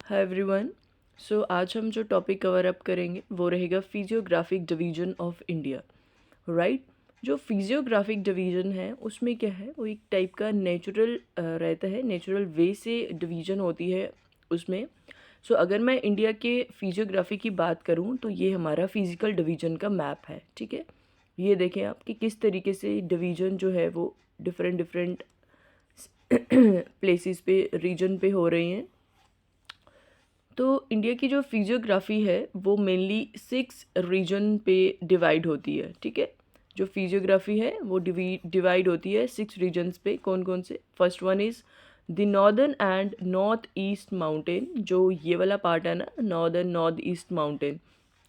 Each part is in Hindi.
Hi everyone. सो आज हम जो टॉपिक कवर अप करेंगे वो रहेगा physiographic division of India. Right. जो फिजियोग्राफिक डिवीजन है उसमें क्या है, वो एक टाइप का नेचुरल रहता है, नेचुरल वे से डिवीजन होती है उसमें। सो अगर मैं इंडिया के फिजियोग्राफी की बात करूं तो ये हमारा फिजिकल डिवीजन का मैप है। ठीक है, ये देखें आप कि किस तरीके से डिवीजन जो है वो डिफरेंट डिफरेंट प्लेसेस पे, रीजन पे हो रही हैं। तो इंडिया की जो फिजियोग्राफी है वो मेनली 6 रीजन पे डिवाइड होती है। ठीक है, जो फिजियोग्राफी है वो डिवाइड होती है 6 रीजन्स पे। कौन कौन से? First one is the northern and north east mountain. जो ये वाला पार्ट है ना, नॉर्दर्न नॉर्थ ईस्ट माउंटेन,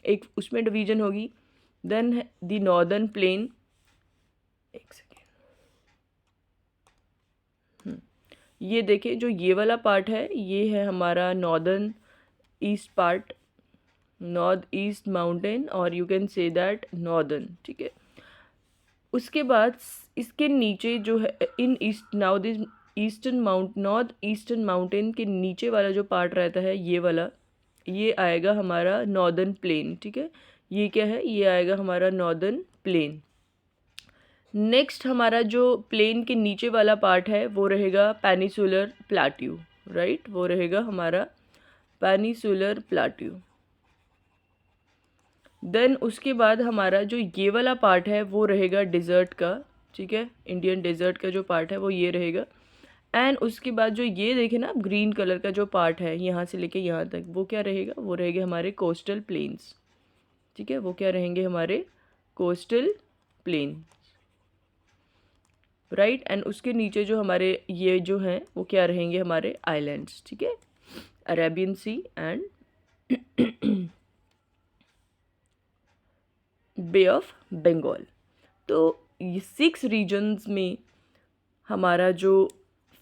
एक उसमें डिवीजन होगी। Then the northern plain. एक सेकेंड, ये देखिए जो ये वाला पार्ट है ये है हमारा northern east part, north east mountain, और you can say that northern. ठीक है, उसके बाद इसके नीचे जो है in east now this eastern mount north eastern mountain के नीचे वाला जो पार्ट रहता है ये वाला, ये आएगा हमारा नॉर्दर्न प्लेन। ठीक है, ये क्या है, ये आएगा हमारा नॉर्दर्न प्लेन। नेक्स्ट हमारा जो प्लेन के नीचे वाला पार्ट है वो रहेगा पेनिसुलर प्लाट्यू। राइट, वो रहेगा हमारा पेनिसुलर प्लाट्यू। देन उसके बाद हमारा जो ये वाला पार्ट है वो रहेगा डिज़र्ट का। ठीक है, इंडियन डेजर्ट का जो पार्ट है वो ये रहेगा। एंड उसके बाद जो ये देखें ना, ग्रीन कलर का जो पार्ट है यहाँ से लेके यहाँ तक, वो क्या रहेगा, वो रहेगा हमारे कोस्टल प्लेन्स। ठीक है, वो क्या रहेंगे, हमारे कोस्टल प्लेन। राइट, एंड उसके नीचे जो हमारे ये जो हैं वो क्या रहेंगे, हमारे आइलैंड्स। ठीक है, Arabian Sea and Bay of Bengal. तो ये 6 रीजन्स में हमारा जो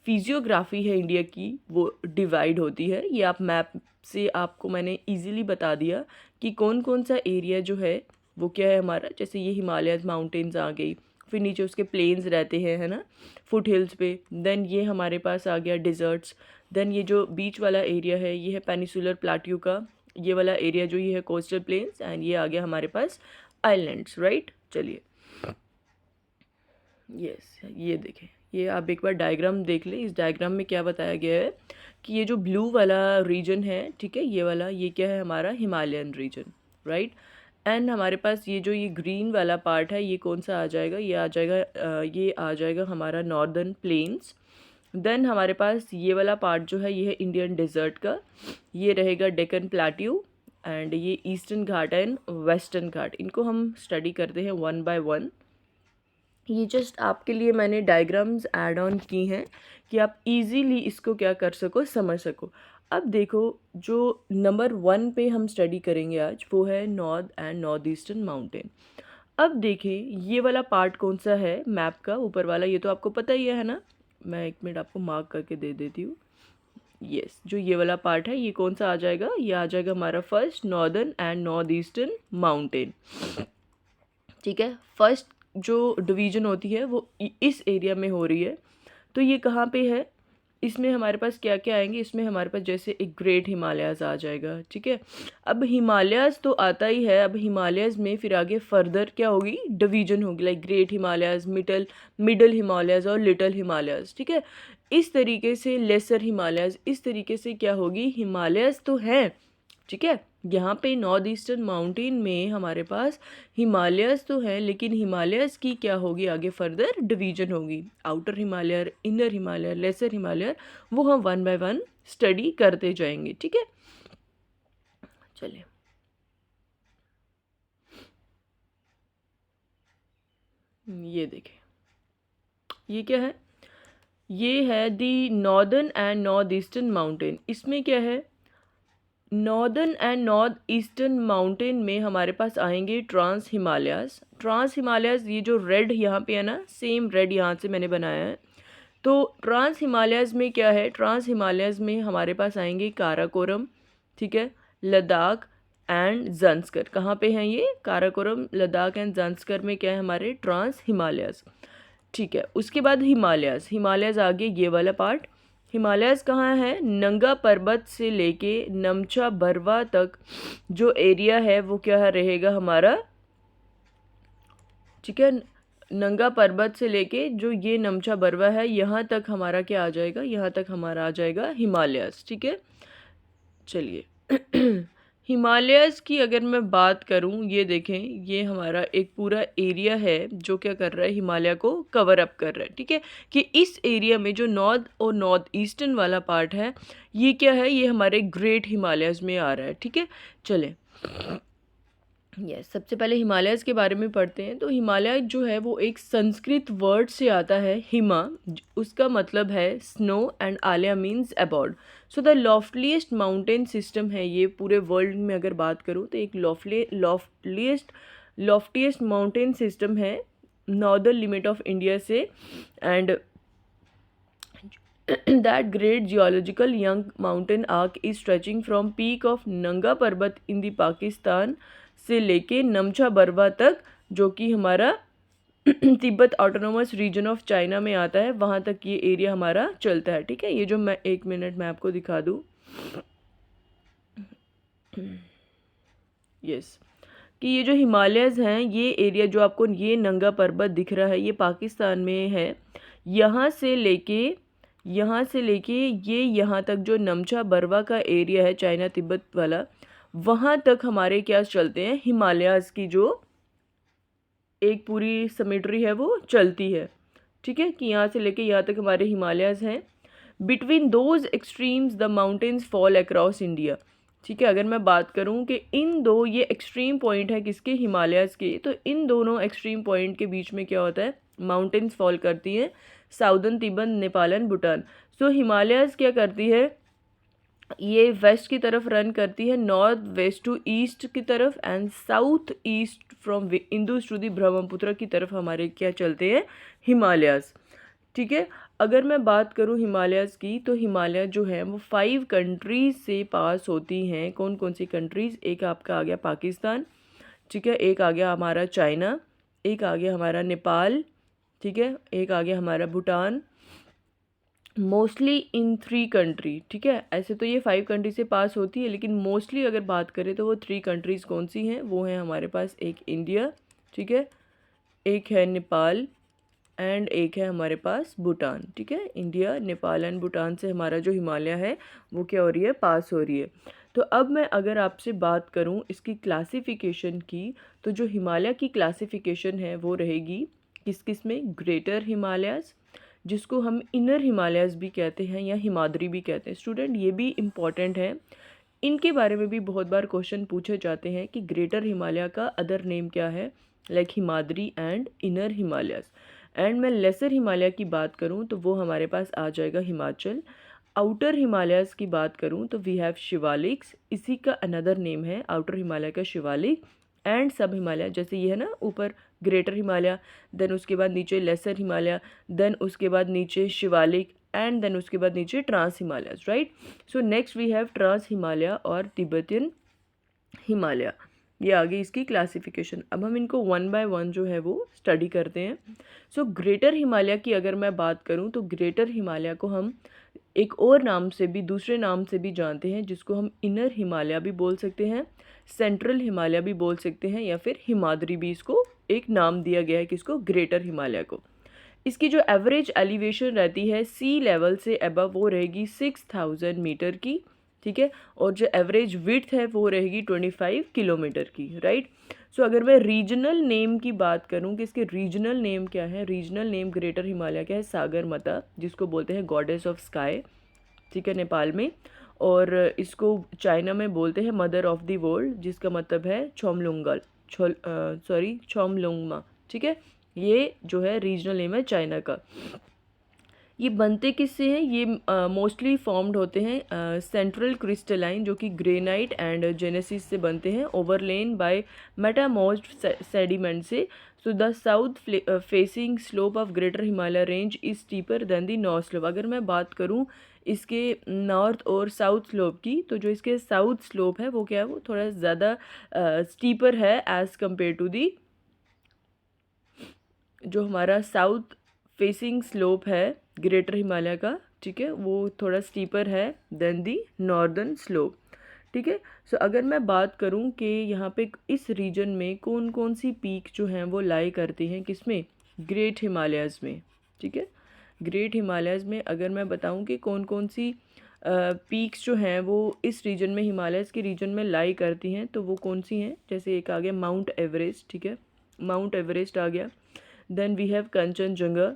फिजियोग्राफी है इंडिया की वो डिवाइड होती है। ये आप मैप से आपको मैंने इजीली बता दिया कि कौन कौन सा एरिया जो है वो क्या है हमारा। जैसे ये हिमालयस माउंटेन्स आ गई, फिर नीचे उसके प्लेन्स रहते हैं, है ना, फुट हिल्स पे। देन ये हमारे पास आ गया डिज़र्ट्स। देन ये जो बीच वाला एरिया है ये है पेनिसुलर प्लाट्यू का, ये वाला एरिया जो ये है कोस्टल प्लेन्स, एंड ये आ गया हमारे पास आइलैंड्स। राइट, चलिए यस, ये देखें, ये आप एक बार डायग्राम देख लें। इस डायग्राम में क्या बताया गया है कि ये जो ब्लू वाला रीजन है, ठीक है, ये वाला, ये क्या है, हमारा हिमालयन रीजन। राइट, एंड हमारे पास ये जो ये ग्रीन वाला पार्ट है ये कौन सा आ जाएगा, ये आ जाएगा ये आ जाएगा हमारा नॉर्दर्न प्लेन्स। देन हमारे पास ये वाला पार्ट जो है ये है इंडियन डेजर्ट का, ये रहेगा डेक्कन प्लेट्यू। एंड ये ईस्टर्न घाट एंड वेस्टर्न घाट, इनको हम स्टडी करते हैं वन बाय वन। ये जस्ट आपके लिए मैंने डायग्राम्स ऐड ऑन की हैं कि आप इजीली इसको क्या कर सको, समझ सको। अब देखो, जो नंबर 1 पे हम स्टडी करेंगे आज वो है north and north eastern mountain. अब देखें ये वाला पार्ट कौन सा है मैप का, ऊपर वाला, ये तो आपको पता ही है ना। मैं एक मिनट आपको मार्क करके दे देती हूँ। यस, जो ये वाला पार्ट है ये कौन सा आ जाएगा, ये आ जाएगा हमारा first northern and north eastern mountain. ठीक है, फर्स्ट जो डिवीजन होती है वो इस एरिया में हो रही है। तो ये कहाँ पे है, इसमें हमारे पास क्या क्या आएंगे, इसमें हमारे पास जैसे एक ग्रेट हिमालयाज़ आ जाएगा। ठीक है, अब हिमालयाज़ तो आता ही है, अब हिमालयाज़ में फिर आगे फर्दर क्या होगी, डिवीजन होगी, like great Himalayas, middle Himalayas और लिटल हिमालयाज़। ठीक है, इस तरीके से लेसर हिमालयाज़, इस तरीके से क्या होगी, हिमालयाज़ तो हैं। ठीक है, यहाँ पे नॉर्थ ईस्टर्न माउंटेन में हमारे पास हिमालयस तो है, लेकिन हिमालयस की क्या होगी, आगे फर्दर डिवीजन होगी, outer Himalaya, inner Himalaya, lesser Himalaya, वो हम वन बाय वन स्टडी करते जाएंगे। ठीक है, चलिए ये देखें, ये क्या है, ये है दी northern and north eastern mountain. इसमें क्या है, northern and north eastern mountain में हमारे पास आएंगे ट्रांस हिमालयाज़। ट्रांस हिमालयाज़ ये जो रेड यहाँ पे है ना, सेम रेड यहाँ से मैंने बनाया है। तो ट्रांस हिमालयाज़ में क्या है, ट्रांस हिमालयाज़ में हमारे पास आएंगे काराकोरम, ठीक है, लद्दाख एंड जंस्कर। कहाँ पे हैं ये, काराकोरम, लद्दाख एंड जंस्कर में क्या है, हमारे ट्रांस हिमालयाज़। ठीक है, उसके बाद हिमालयाज़, हिमालयाज़ आगे ये वाला पार्ट, हिमालयस कहाँ है? नंगा पर्वत से लेके नमचा बरवा तक जो एरिया है वो क्या रहेगा हमारा, ठीक है। नंगा पर्वत से लेके जो ये नमचा बरवा है यहाँ तक हमारा क्या आ जाएगा, यहाँ तक हमारा आ जाएगा हिमालयस, ठीक है। चलिए हिमालयस की अगर मैं बात करूँ, ये देखें ये हमारा एक पूरा एरिया है जो क्या कर रहा है, हिमालय को कवर अप कर रहा है, ठीक है। कि इस एरिया में जो नॉर्थ और नॉर्थ ईस्टर्न वाला पार्ट है ये क्या है, ये हमारे ग्रेट हिमालयस में आ रहा है, ठीक है। चलें यस सबसे पहले हिमालयस के बारे में पढ़ते हैं। तो हिमालय जो है वो एक संस्कृत वर्ड से आता है, हिमा, उसका मतलब है स्नो एंड आलिया means about. So the loftiest mountain system है ये पूरे वर्ल्ड में। अगर बात करूँ तो एक लॉफ्टीएस्ट माउंटेन सिस्टम है नॉर्दर्न लिमिट ऑफ इंडिया से, and that great geological young mountain arc is stretching from peak of नंगा पर्वत in the पाकिस्तान से लेके नमचा बरवा तक, जो कि हमारा Tibet autonomous region of China में आता है, वहाँ तक ये एरिया हमारा चलता है, ठीक है। ये जो मैं 1 मिनट में आपको दिखा दूँ, यस कि ये जो हिमालयस हैं ये एरिया जो आपको ये नंगा पर्वत दिख रहा है ये पाकिस्तान में है। यहाँ से लेके ये यहाँ तक जो नमचा बरवा का एरिया है चाइना तिब्बत वाला, वहाँ तक हमारे क्या चलते हैं, हिमालयाज़ की जो एक पूरी सिमेट्री है वो चलती है, ठीक है। कि यहाँ से लेके यहाँ तक हमारे हिमालयाज़ हैं। Between those extremes the mountains fall across India, ठीक है। अगर मैं बात करूँ कि इन दो ये एक्सट्रीम पॉइंट है किसके, हिमालयाज़ के, तो इन दोनों एक्सट्रीम पॉइंट के बीच में क्या होता है, माउंटेन्स फॉल करती हैं, southern Tibet, Nepal and Bhutan. So Himalayas क्या करती है, ये वेस्ट की तरफ रन करती है, नॉर्थ वेस्ट टू ईस्ट की तरफ, and south east from Indus to the Brahmaputra की तरफ हमारे क्या चलते हैं, हिमालयाज़, ठीक है। अगर मैं बात करूं हिमालयाज़ की, तो हिमालय जो है वो 5 कंट्रीज़ से पास होती हैं। कौन कौन सी कंट्रीज़, एक आपका आ गया पाकिस्तान, ठीक है, एक आ गया हमारा चाइना, एक आ गया हमारा नेपाल, ठीक है, एक आ गया हमारा भूटान, मोस्टली इन 3 कंट्री, ठीक है। ऐसे तो ये 5 कंट्री से पास होती है, लेकिन मोस्टली अगर बात करें तो वो 3 कंट्रीज़ कौन सी हैं, वो है हमारे पास एक इंडिया, ठीक है, एक है नेपाल एंड एक है हमारे पास भूटान, ठीक है। इंडिया, नेपाल एंड भूटान से हमारा जो हिमालय है वो क्या हो रही है, पास हो रही है। तो अब मैं अगर आपसे बात करूं इसकी क्लासिफिकेशन की, तो जो हिमालय की क्लासिफिकेशन है वो रहेगी किस किस में, ग्रेटर हिमालयाज़, जिसको हम इनर हिमालयाज़ भी कहते हैं या हिमाद्री भी कहते हैं। स्टूडेंट ये भी इम्पॉर्टेंट है, इनके बारे में भी बहुत बार क्वेश्चन पूछे जाते हैं कि ग्रेटर हिमालय का अदर नेम क्या है, like Himadri and inner Himalayas. And मैं लेसर हिमालय की बात करूं तो वो हमारे पास आ जाएगा हिमाचल। आउटर हिमालयाज़ की बात करूं तो वी हैव शिवालिक्स, इसी का अनदर नेम है आउटर हिमालय का शिवालिक, एंड सब हिमालय, जैसे ये है ना ऊपर ग्रेटर हिमालय, देन उसके बाद नीचे लेसर हिमालय, देन उसके बाद नीचे शिवालिक, एंड देन उसके बाद नीचे trans Himalayas, right. So next we have trans Himalaya और तिब्बतियन हिमालय, ये आ गई इसकी क्लासिफिकेशन। अब हम इनको 1 बाय 1 जो है वो स्टडी करते हैं। सो ग्रेटर हिमालय की अगर मैं बात करूं तो ग्रेटर हिमालय को हम एक और नाम से भी, दूसरे नाम से भी जानते हैं, जिसको हम इनर हिमालय भी बोल सकते हैं, सेंट्रल हिमालय भी बोल सकते हैं, या फिर हिमाद्री भी इसको एक नाम दिया गया है किसको, ग्रेटर हिमालय को। इसकी जो एवरेज एलिवेशन रहती है सी लेवल से अबव वो रहेगी 6000 मीटर की, ठीक है, और जो एवरेज विड्थ है वो रहेगी 25 किलोमीटर की, राइट। सो अगर मैं रीजनल नेम की बात करूं कि इसके रीजनल नेम क्या है, रीजनल नेम ग्रेटर हिमालय का है सागरमाता, जिसको बोलते हैं गॉडेस ऑफ स्काई, ठीक है, नेपाल में, और इसको चाइना में बोलते हैं मदर ऑफ द वर्ल्ड, जिसका मतलब है छोमलुंगमा, ठीक है। ये जो है रीजनल नेम है चाइना का। ये बनते किससे हैं, ये मोस्टली फॉर्म्ड होते हैं सेंट्रल क्रिस्टलाइन, जो कि ग्रेनाइट एंड जेनेसिस से बनते हैं, ओवरलेन बाय मेटामॉर्फ्ड सेडिमेंट से। So the south facing slope of greater Himalaya range is steeper than the north slope. अगर मैं बात करूं इसके नॉर्थ और साउथ स्लोप की, तो जो इसके साउथ स्लोप है वो क्या है, वो थोड़ा ज़्यादा स्टीपर है एज़ कम्पेयर टू दी जो हमारा साउथ फेसिंग स्लोप है ग्रेटर हिमालय का, ठीक है, वो थोड़ा स्टीपर है देन दी नॉर्दर्न स्लोप। ठीक है, सो अगर मैं बात करूं कि यहाँ पे इस रीजन में कौन कौन सी पीक जो हैं वो लाई करती हैं, किसमें, ग्रेट हिमालयाज़ में। ठीक है, ग्रेट हिमालयाज़ में अगर मैं बताऊं कि कौन कौन सी पीक्स जो हैं वो इस रीजन में, हिमालयस के रीजन में लाई करती हैं, तो वो कौन सी हैं, जैसे एक आ गया माउंट एवरेस्ट। ठीक है, माउंट एवरेस्ट आ गया, then we have Kanchenjunga,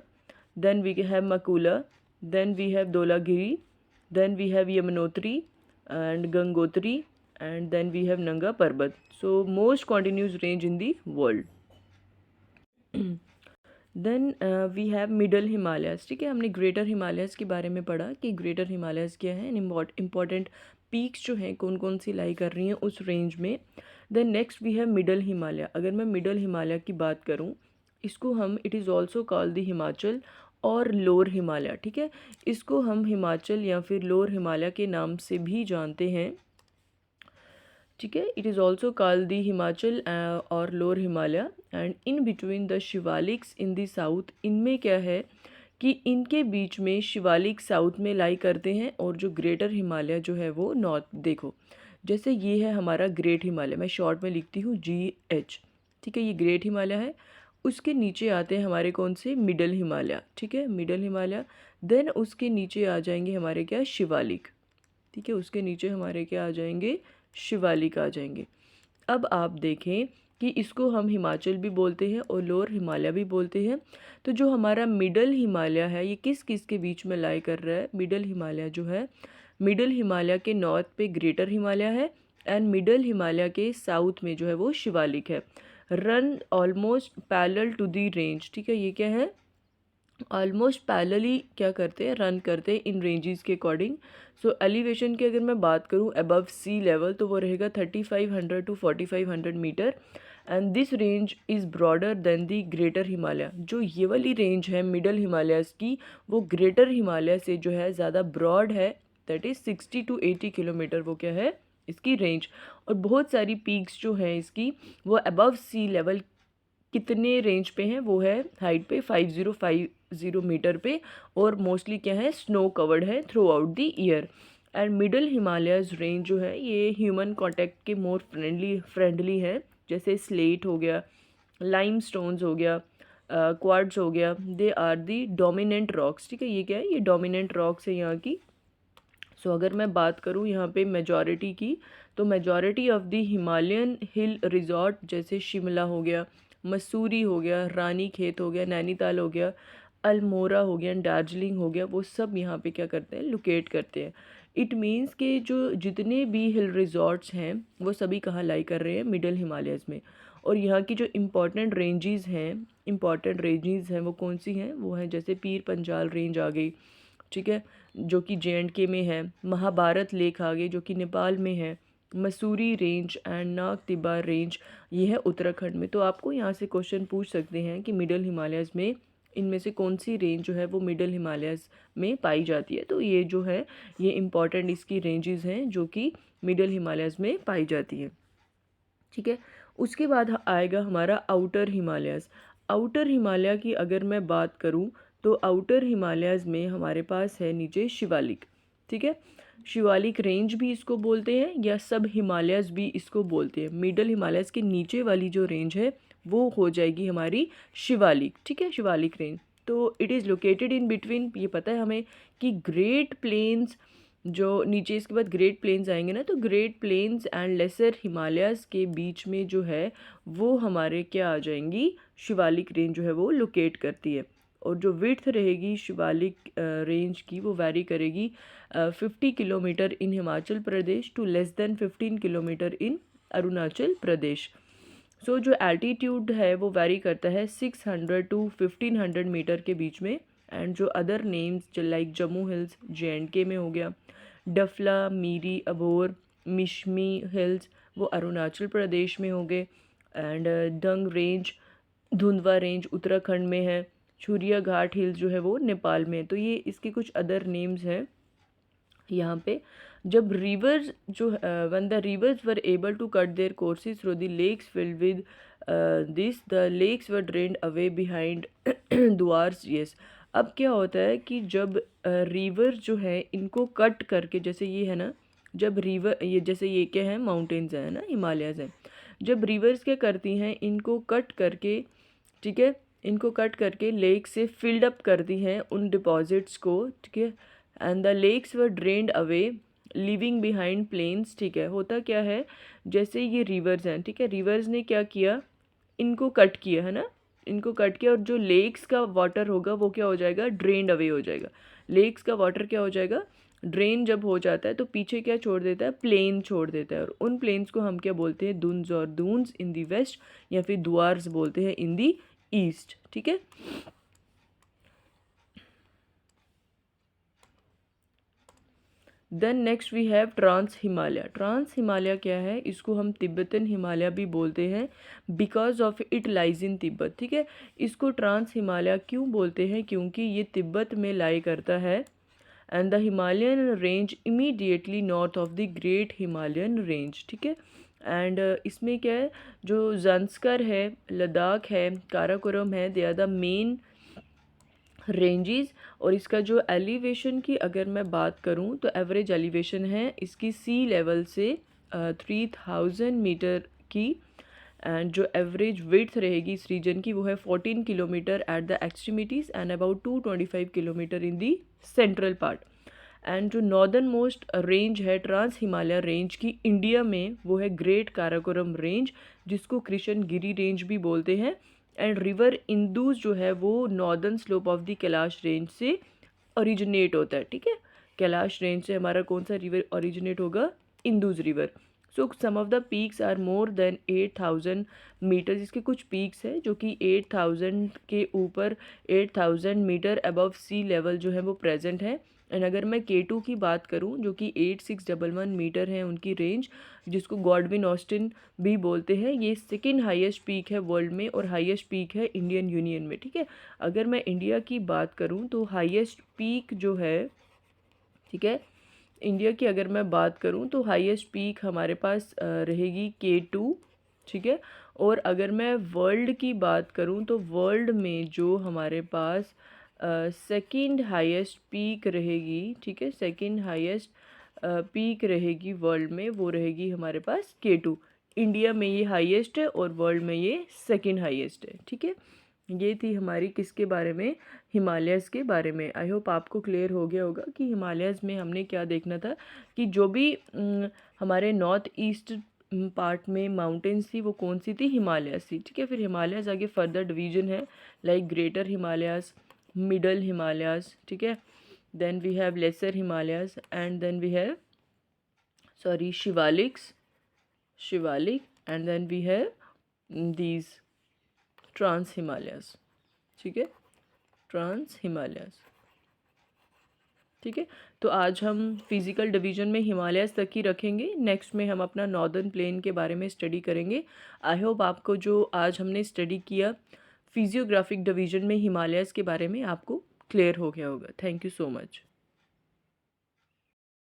then we have Makula, then we have Dolagiri, then we have Yamunotri and Gangotri, and then we have Nanga Parbat. So most continuous range in the world. Then we have middle Himalayas. ठीक है, हमने ग्रेटर हिमालयस के बारे में पढ़ा कि ग्रेटर हिमालयस क्या है, इम्पॉर्टेंट पीक्स जो हैं कौन कौन सी लाई कर रही हैं उस रेंज में। Then next we have middle Himalaya. अगर मैं मिडल हिमालय की बात करूं, इसको हम, it is also called the Himachal और लोअर हिमालय। ठीक है, इसको हम हिमाचल या फिर लोअर हिमालय के नाम से भी जानते हैं। ठीक है, it is also called the Himachal और lower Himalaya. And in between the Shivaliks in the south, इनमें क्या है कि इनके बीच में शिवालिक साउथ में लाई करते हैं और जो ग्रेटर हिमालय जो है वो नॉर्थ। देखो जैसे ये है हमारा ग्रेट हिमालय, मैं शॉर्ट में लिखती हूँ GH। ठीक है, ये ग्रेट हिमालय है, उसके नीचे आते हैं हमारे कौन से, मिडल हिमालय। ठीक है, मिडल हिमालय, देन उसके नीचे आ जाएंगे हमारे क्या, शिवालिक। ठीक है, उसके नीचे हमारे क्या आ जाएंगे, शिवालिक आ जाएंगे। अब आप देखें कि इसको हम हिमाचल भी बोलते हैं और लोअर हिमालय भी बोलते हैं। तो जो हमारा मिडल हिमालय है ये किस किस के बीच में लाई कर रहा है, मिडल हिमालय जो है, मिडल हिमालय के नॉर्थ पे ग्रेटर हिमालय है एंड मिडल हिमालय के साउथ में जो है वो शिवालिक है। Run almost parallel to the range. ठीक है, ये क्या है, ऑलमोस्ट पैरेलली क्या करते हैं, रन करते हैं इन रेंजेस के अकॉर्डिंग। सो एलिवेशन की अगर मैं बात करूं अबव सी लेवल, तो वो रहेगा 3500 to 4500 metre. And this range is broader than the greater Himalaya. जो ये वाली रेंज है मिडल हिमालयस की, वो ग्रेटर हिमालय से जो है ज़्यादा ब्रॉड है, दैट इज़ 60 टू 80 किलोमीटर वो क्या है, इसकी रेंज। और बहुत सारी पीक्स जो हैं इसकी, वो अबव सी लेवल कितने रेंज पे हैं, वो है हाइट पे 5050 मीटर पे, और मोस्टली क्या है, स्नो कवर्ड है through out the year. And middle Himalayas range जो है ये ह्यूमन कॉन्टैक्ट के मोर फ्रेंडली है, जैसे स्लेट हो गया, लाइम स्टोन्स हो गया, क्वार्ट्ज हो गया, they are the dominant rocks. ठीक है, ये क्या है, ये डोमिनेंट रॉक्स है यहाँ की। सो अगर मैं बात करूँ यहाँ पे मेजॉरिटी की, तो majority of the Himalayan hill resort जैसे शिमला हो गया, मसूरी हो गया, रानी खेत हो गया, नैनीताल हो गया, अल्मोड़ा हो गया, दार्जिलिंग हो गया, वो सब यहाँ पे क्या करते हैं, लोकेट करते हैं। इट मीन्स कि जो जितने भी हिल रिजॉर्ट्स हैं वो सभी कहाँ लाई कर रहे हैं, मिडल हिमालयस में। और यहाँ की जो इम्पॉर्टेंट रेंजेस हैं वो कौन सी हैं, वो हैं जैसे पीर पंजाल रेंज आ गई, ठीक है, जो कि JNK में है, महाभारत लेक आ गई जो कि नेपाल में है, Mussoorie range and Nag तिब्बा range ये है उत्तराखंड में। तो आपको यहाँ से क्वेश्चन पूछ सकते हैं कि मिडल हिमालयस में इनमें से कौन सी रेंज जो है वो मिडल हिमालयस में पाई जाती है। तो ये जो है ये इम्पॉर्टेंट इसकी रेंजेस हैं जो कि मिडल हिमालयस में पाई जाती हैं। ठीक है, उसके बाद आएगा हमारा आउटर हिमालयस। आउटर हिमालय की अगर मैं बात करूं, तो आउटर हिमालयस में हमारे पास है नीचे शिवालिक। ठीक है, शिवालिक रेंज भी इसको बोलते हैं या सब हिमालयस भी इसको बोलते हैं। मिडल हिमालयस के नीचे वाली जो रेंज है वो हो जाएगी हमारी शिवालिक। ठीक है, शिवालिक रेंज। तो it is located in between, ये पता है हमें कि ग्रेट प्लेन्स जो नीचे, इसके बाद ग्रेट प्लेन्स आएंगे ना, तो great plains and lesser Himalayas के बीच में जो है वो हमारे क्या आ जाएंगी, शिवालिक रेंज जो है वो लोकेट करती है। और जो विड्थ रहेगी शिवालिक रेंज की वो वैरी करेगी 50 kilometre in Himachal Pradesh to less than 15 kilometre in Arunachal Pradesh. So जो एल्टीट्यूड है वो वैरी करता है 600 टू 1500 मीटर के बीच में। एंड जो other names like Jammu hills JNK में हो गया, डफला, मीरी, अबोर, मिशमी हिल्स वो अरुणाचल प्रदेश में होंगे, and Dang range, Dhundhwa range Uttarakhand में है, छुरिया घाट हिल्स जो है वो नेपाल में है। तो ये इसके कुछ अदर नेम्स हैं यहाँ पे। जब रिवर्स जो when the rivers were able to cut their courses through the lakes filled with this the lakes were drained away behind Duars. Yes, अब क्या होता है कि जब रिवर जो है इनको कट करके, जैसे ये है ना, जब रिवर ये जैसे ये क्या है, माउंटेन्स है ना, हिमालयस हैं, जब रिवर्स क्या करती हैं इनको कट करके, ठीक है, इनको कट करके लेक से फिल्ड अप करती हैं उन डिपॉजिट्स को, ठीक है, and the lakes were drained away leaving behind plains. ठीक है, होता क्या है, जैसे ये रिवर्स हैं, ठीक है, रिवर्स ने क्या किया, इनको कट किया है ना, इनको कट किया, और जो लेक्स का वाटर होगा वो क्या हो जाएगा, ड्रेन्ड अवे हो जाएगा। लेक्स का वाटर क्या हो जाएगा, ड्रेन जब हो जाता है तो पीछे क्या छोड़ देता है, प्लेन छोड़ देता है, और उन प्लेन्स को हम क्या बोलते हैं, दुन्स और दून्स इन दी वेस्ट, या फिर दुआर्स बोलते हैं इन दी ईस्ट। ठीक है, then next we have trans Himalaya. Trans Himalaya क्या है, इसको हम तिब्बतन हिमालय भी बोलते हैं, because of it lies in Tibet. ठीक है, इसको ट्रांस हिमालय क्यों बोलते हैं, क्योंकि ये तिब्बत में लाई करता है, and the Himalayan range immediately north of the great Himalayan range. ठीक है, एंड इसमें क्या है, जो ज़ंस्कर है, लद्दाख है, काराकोरम है, they are the main ranges. और इसका जो एलिवेशन की अगर मैं बात करूं तो एवरेज एलिवेशन है इसकी सी लेवल से 3000 मीटर की, एंड जो एवरेज विड्थ रहेगी इस रीजन की वो है 14 kilometre at the extremities and about 225 kilometre in the central part. And जो नॉर्दर्न मोस्ट रेंज है ट्रांस हिमालय रेंज की इंडिया में वो है ग्रेट काराकोरम रेंज, जिसको कृष्ण गिरी रेंज भी बोलते हैं। एंड रिवर इंदुज जो है वो northern slope of the Kailash range से ओरिजिनेट होता है। ठीक है, कैलाश रेंज से हमारा कौन सा रिवर ओरिजिनेट होगा, Indus river. So some of the peaks are more than 8000 metre, इसके कुछ पीक्स हैं जो कि 8000 के ऊपर, 8000 मीटर अबव सी लेवल जो है वो प्रेजेंट है। एंड अगर मैं K2 की बात करूं जो कि 8611 मीटर है उनकी रेंज, जिसको गॉडविन ऑस्टिन भी बोलते हैं, ये सेकेंड हाईएस्ट पीक है वर्ल्ड में और हाईएस्ट पीक है इंडियन यूनियन में। ठीक है, अगर मैं इंडिया की बात करूं तो हाईएस्ट पीक जो है, ठीक है, इंडिया की अगर मैं बात करूं तो हाईएस्ट पीक हमारे पास रहेगी K2। ठीक है, और अगर मैं वर्ल्ड की बात करूं तो वर्ल्ड में जो हमारे पास सेकंड हाईएस्ट पीक रहेगी, ठीक है, सेकंड हाईएस्ट पीक रहेगी वर्ल्ड में, वो रहेगी हमारे पास K2। इंडिया में ये हाईएस्ट है और वर्ल्ड में ये सेकंड हाईएस्ट है। ठीक है, ये थी हमारी किसके बारे में, हिमालयस के बारे में। आई होप आपको क्लियर हो गया होगा कि हिमालयस में हमने क्या देखना था, कि जो भी हमारे नॉर्थ ईस्ट पार्ट में माउंटेन्स थी वो कौन सी थी, हिमालयस थी। ठीक है, फिर हिमालयस आगे फर्दर डिवीजन है, like greater Himalayas, middle Himalayas, ठीक है, then we have lesser Himalayas, and then we have Shivalik, and then we have these trans Himalayas. ठीक है, ट्रांस हिमालयस। ठीक है, तो आज हम फिज़िकल डिवीजन में हिमालयस तक ही रखेंगे, नेक्स्ट में हम अपना नॉर्दर्न प्लेन के बारे में स्टडी करेंगे। आई होप आपको जो आज हमने स्टडी किया फिजियोग्राफिक डिवीजन में हिमालयस के बारे में आपको क्लियर हो गया होगा। Thank you so much.